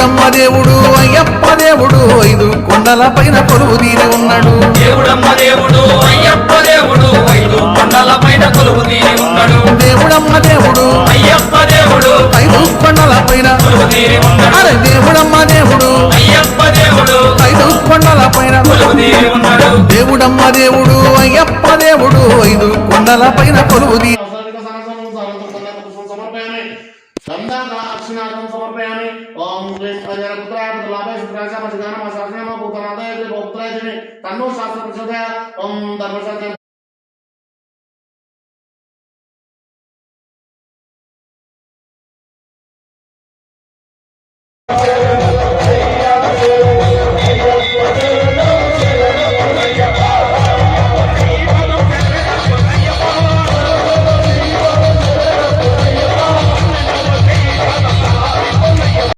దేవుడమ్మ దేవుడు అయ్యప్ప దేవుడు 5 కొండల పైన కొలువు తీరి ఉన్నాడు. దేవుడమ్మ దేవుడు అయ్యప్ప దేవుడు 5 కొండల పైన కొలువు తీరి ఉన్నాడు. దేవుడమ్మ దేవుడు అయ్యప్ప దేవుడు 5 కొండల పైన కొలువు తీరి ఉన్నాడు. అరే దేవుడమ్మ దేవుడు అయ్యప్ప దేవుడు 5 కొండల పైన కొలువు తీరి ఉన్నాడు. దేవుడమ్మ దేవుడు అయ్యప్ప దేవుడు 5 కొండల పైన కొలువు తీరి సమర్పయామి. ఓం క్లీం అజరపుత్రాయ పుత్రలాభాయ శుక్రాయ మధ్యగానమ శాసనమ భూతనాదాయ భూత్రాయ తన్నో శాస్త్ర ప్రచోదయ. ఓం ధర్మశాస్త్రం